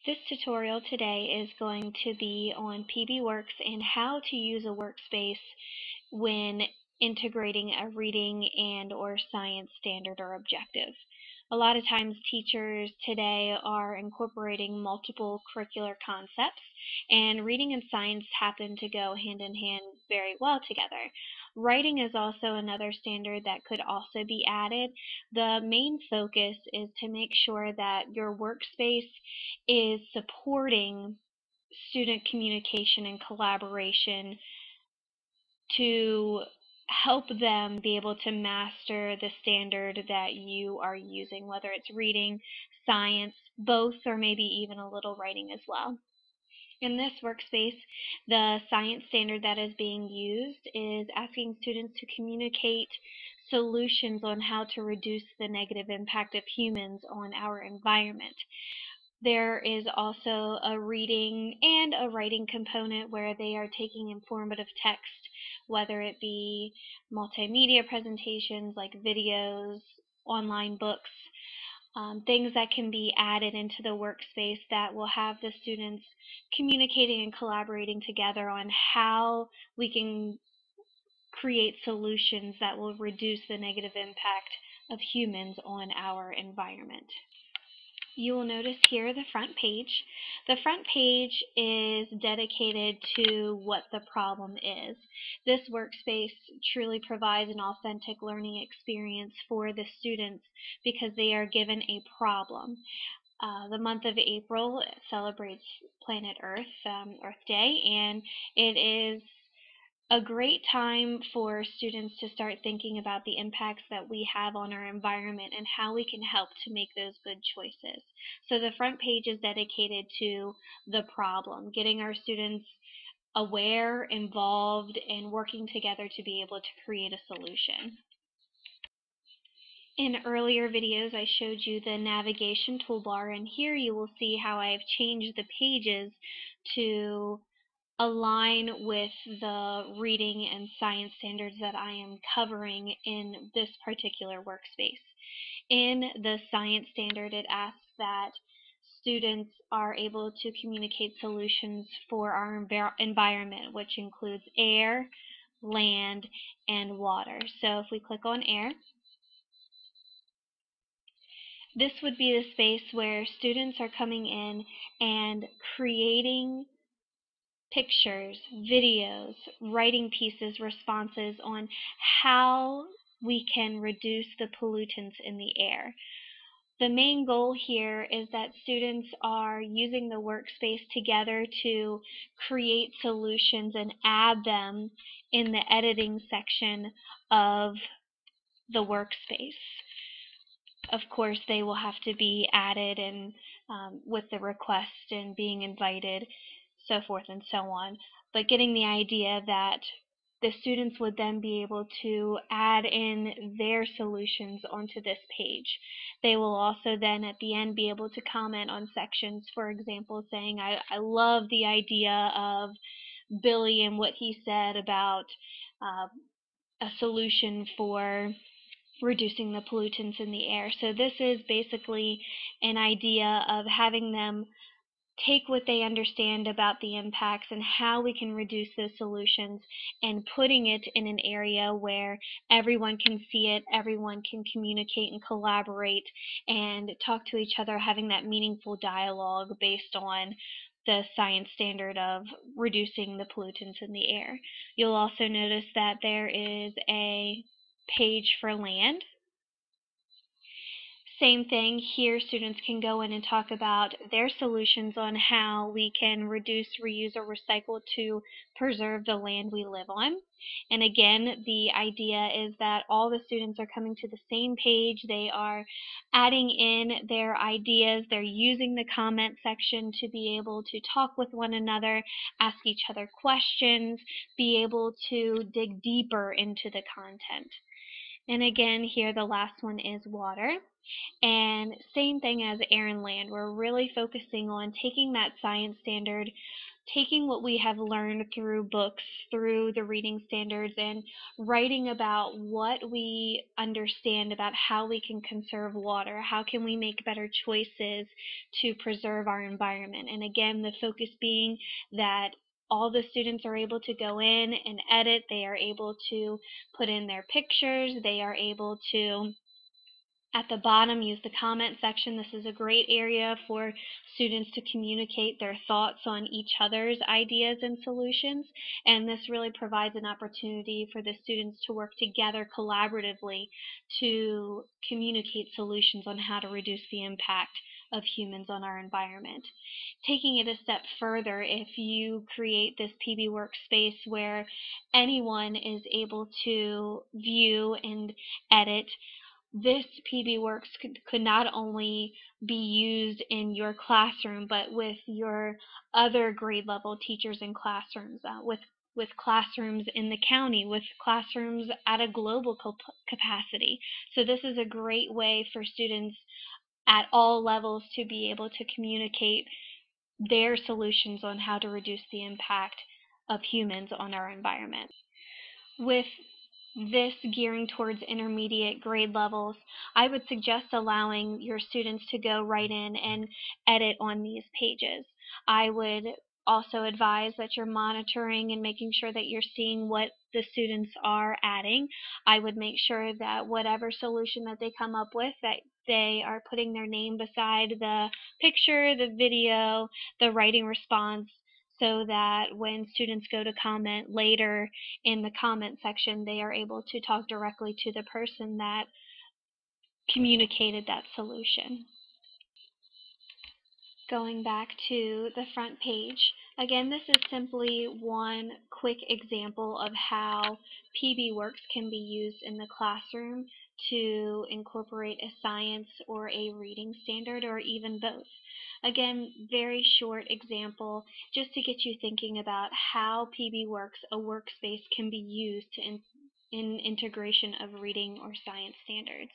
This tutorial today is going to be on PBworks and how to use a workspace when integrating a reading and/or science standard or objective. A lot of times teachers today are incorporating multiple curricular concepts, and reading and science happen to go hand in hand very well together. Writing is also another standard that could also be added. The main focus is to make sure that your workspace is supporting student communication and collaboration to help them be able to master the standard that you are using, whether it's reading, science, both, or maybe even a little writing as well. In this workspace, the science standard that is being used is asking students to communicate solutions on how to reduce the negative impact of humans on our environment. There is also a reading and a writing component where they are taking informative text, whether it be multimedia presentations like videos, online books, things that can be added into the workspace that will have the students communicating and collaborating together on how we can create solutions that will reduce the negative impact of humans on our environment. You will notice here the front page. The front page is dedicated to what the problem is. This workspace truly provides an authentic learning experience for the students because they are given a problem. The month of April celebrates Planet Earth, Earth Day, and it is a great time for students to start thinking about the impacts that we have on our environment and how we can help to make those good choices. So the front page is dedicated to the problem, getting our students aware, involved, and working together to be able to create a solution. In earlier videos, I showed you the navigation toolbar, and here you will see how I've changed the pages to align with the reading and science standards that I am covering in this particular workspace. In the science standard, it asks that students are able to communicate solutions for our environment, which includes air, land, and water. So if we click on air, this would be the space where students are coming in and creating pictures, videos, writing pieces, responses on how we can reduce the pollutants in the air. The main goal here is that students are using the workspace together to create solutions and add them in the editing section of the workspace. Of course, they will have to be added and with the request and being invited, so forth and so on. But getting the idea that the students would then be able to add in their solutions onto this page. They will also then at the end be able to comment on sections, for example, saying, I love the idea of Billy and what he said about a solution for reducing the pollutants in the air. So this is basically an idea of having them take what they understand about the impacts and how we can reduce those solutions and putting it in an area where everyone can see it, everyone can communicate and collaborate and talk to each other, having that meaningful dialogue based on the science standard of reducing the pollutants in the air. You'll also notice that there is a page for land. Same thing here, students can go in and talk about their solutions on how we can reduce, reuse, or recycle to preserve the land we live on. And again, the idea is that all the students are coming to the same page. They are adding in their ideas. They're using the comment section to be able to talk with one another, ask each other questions, be able to dig deeper into the content. And again, here the last one is water. And same thing as Aaron Land, we're really focusing on taking that science standard, taking what we have learned through books, through the reading standards, and writing about what we understand about how we can conserve water, how can we make better choices to preserve our environment. And again, the focus being that all the students are able to go in and edit, they are able to put in their pictures, they are able to at the bottom, use the comment section. This is a great area for students to communicate their thoughts on each other's ideas and solutions, and this really provides an opportunity for the students to work together collaboratively to communicate solutions on how to reduce the impact of humans on our environment. Taking it a step further, if you create this PBworks space where anyone is able to view and edit, this PBworks could not only be used in your classroom, but with your other grade level teachers in classrooms, with classrooms in the county, with classrooms at a global capacity. So this is a great way for students at all levels to be able to communicate their solutions on how to reduce the impact of humans on our environment. With this gearing towards intermediate grade levels, I would suggest allowing your students to go right in and edit on these pages. I would also advise that you're monitoring and making sure that you're seeing what the students are adding. I would make sure that whatever solution that they come up with, that they are putting their name beside the picture, the video, the writing response, so that when students go to comment later in the comment section, they are able to talk directly to the person that communicated that solution. Going back to the front page, again, this is simply one quick example of how PBworks can be used in the classroom to incorporate a science or a reading standard, or even both. Again, very short example just to get you thinking about how PBworks, a workspace, can be used in integration of reading or science standards.